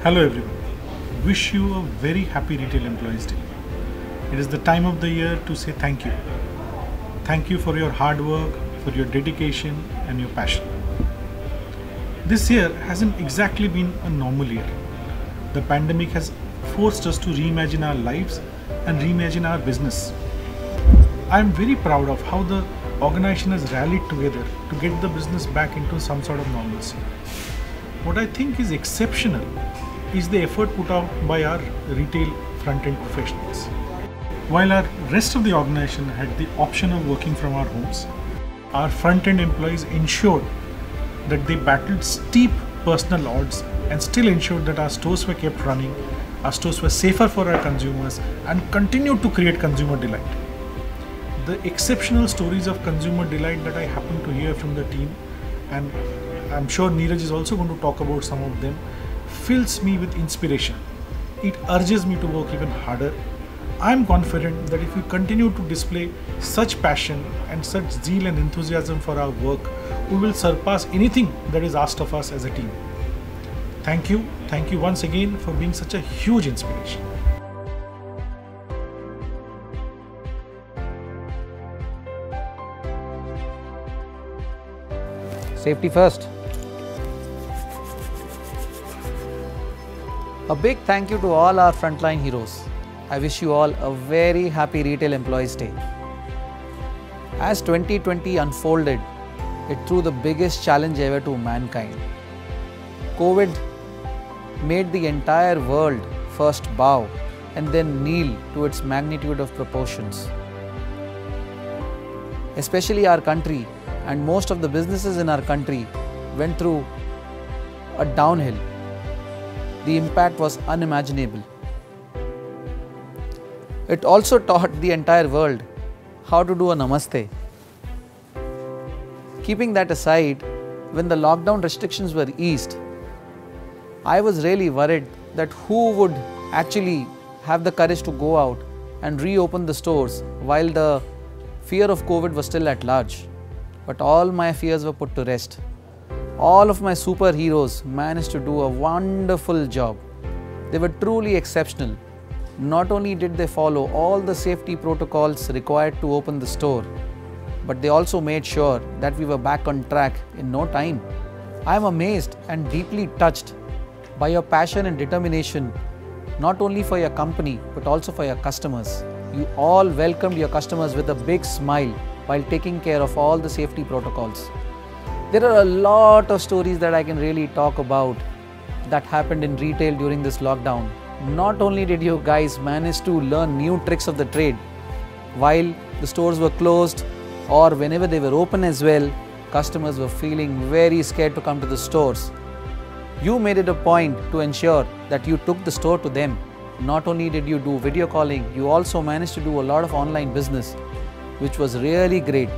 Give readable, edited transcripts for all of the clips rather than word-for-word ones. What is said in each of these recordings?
Hello everyone. Wish you a very happy Retail Employees Day. It is the time of the year to say thank you. Thank you for your hard work, for your dedication and your passion. This year hasn't exactly been a normal year. The pandemic has forced us to reimagine our lives and reimagine our business. I am very proud of how the organization has rallied together to get the business back into some sort of normalcy. What I think is exceptional is the effort put out by our retail front-end professionals. While our rest of the organization had the option of working from our homes, our front-end employees ensured that they battled steep personal odds and still ensured that our stores were kept running, our stores were safer for our consumers and continued to create consumer delight. The exceptional stories of consumer delight that I happen to hear from the team, and I'm sure Neeraj is also going to talk about some of them, fills me with inspiration. It urges me to work even harder. I'm confident that if we continue to display such passion and such zeal and enthusiasm for our work, we will surpass anything that is asked of us as a team. Thank you once again for being such a huge inspiration. Safety first. A big thank you to all our frontline heroes. I wish you all a very happy Retail Employees Day. As 2020 unfolded, it threw the biggest challenge ever to mankind. COVID made the entire world first bow and then kneel to its magnitude of proportions. Especially our country and most of the businesses in our country went through a downhill. The impact was unimaginable. It also taught the entire world how to do a namaste. Keeping that aside, when the lockdown restrictions were eased, I was really worried that who would actually have the courage to go out and reopen the stores while the fear of COVID was still at large. But all my fears were put to rest. All of my superheroes managed to do a wonderful job. They were truly exceptional. Not only did they follow all the safety protocols required to open the store, but they also made sure that we were back on track in no time. I am amazed and deeply touched by your passion and determination, not only for your company, but also for your customers. You all welcomed your customers with a big smile while taking care of all the safety protocols. There are a lot of stories that I can really talk about that happened in retail during this lockdown. Not only did you guys manage to learn new tricks of the trade while the stores were closed or whenever they were open as well, customers were feeling very scared to come to the stores. You made it a point to ensure that you took the store to them. Not only did you do video calling, you also managed to do a lot of online business, which was really great.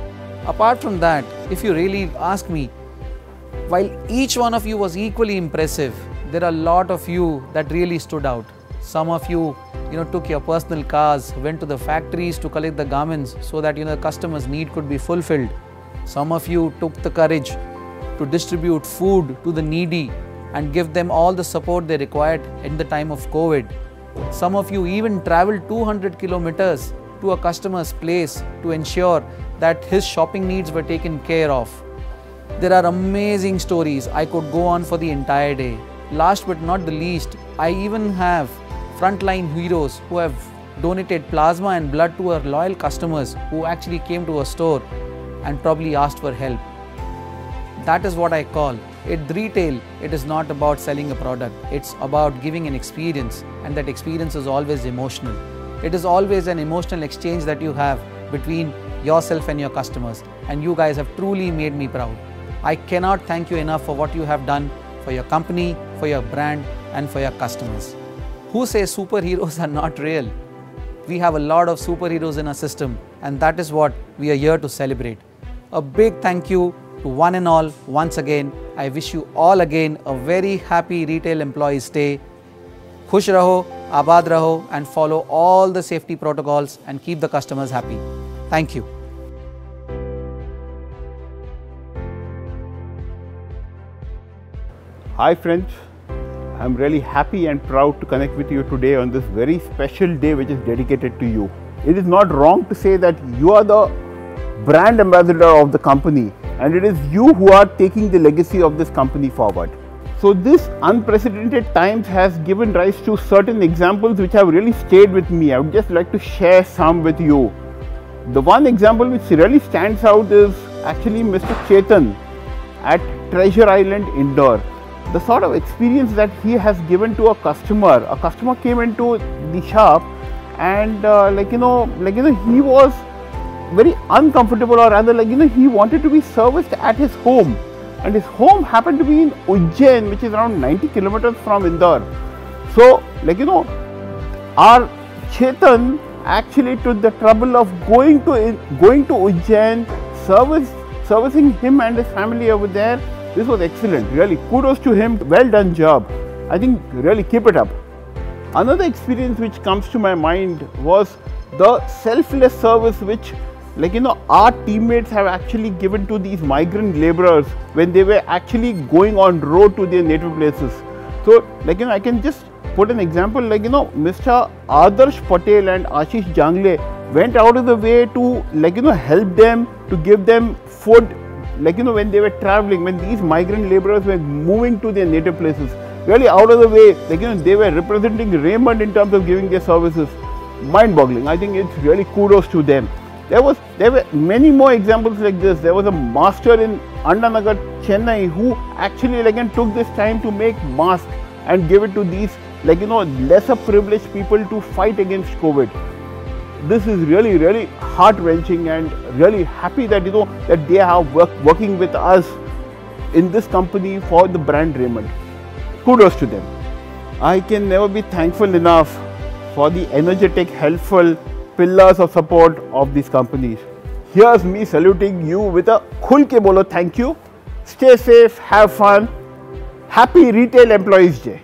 Apart from that, if you really ask me, while each one of you was equally impressive, there are a lot of you that really stood out. Some of you, took your personal cars, went to the factories to collect the garments so that the customers' need could be fulfilled. Some of you took the courage to distribute food to the needy and give them all the support they required in the time of COVID. Some of you even traveled 200 kilometers to a customer's place to ensure that his shopping needs were taken care of. There are amazing stories. I could go on for the entire day. Last but not the least, I even have frontline heroes who have donated plasma and blood to our loyal customers who actually came to a store and probably asked for help. That is what I call it. Retail, it is not about selling a product. It's about giving an experience, and that experience is always emotional. It is always an emotional exchange that you have between yourself and your customers, and you guys have truly made me proud. I cannot thank you enough for what you have done for your company, for your brand, and for your customers. Who says superheroes are not real? We have a lot of superheroes in our system, and that is what we are here to celebrate. A big thank you to one and all once again. I wish you all again a very happy Retail Employees Day. Khush raho, abad raho, and follow all the safety protocols and keep the customers happy. Thank you. Hi friends, I'm really happy and proud to connect with you today on this very special day which is dedicated to you. It is not wrong to say that you are the brand ambassador of the company, and it is you who are taking the legacy of this company forward. So this unprecedented times has given rise to certain examples which have really stayed with me. I would just like to share some with you. The one example which really stands out is actually Mr. Chetan at Treasure Island Indore. The sort of experience that he has given to a customer came into the shop and he was very uncomfortable, or rather he wanted to be serviced at his home, and his home happened to be in Ujjain, which is around 90 kilometers from Indore. So our Chetan actually took the trouble of going to Ujjain, servicing him and his family over there. This was excellent. Really, kudos to him. Well done job. I think really keep it up. Another experience which comes to my mind was the selfless service which our teammates have actually given to these migrant laborers when they were actually going on road to their native places. So I can just put an example, Mr. Adarsh Patel and Ashish Jangle went out of the way to help them, to give them food when they were traveling, when these migrant laborers were moving to their native places. Really out of the way, they were representing Raymond in terms of giving their services. Mind-boggling. I think it's really kudos to them. There were many more examples like this. There was a master in Annanagar, Chennai, who actually took this time to make masks and give it to these lesser privileged people to fight against COVID. This is really heart-wrenching, and really happy that that they are working with us in this company for the brand Raymond. Kudos to them. I can never be thankful enough for the energetic, helpful pillars of support of these companies. Here's me saluting you with a khul ke bolo thank you. Stay safe, have fun. Happy Retail Employees Day.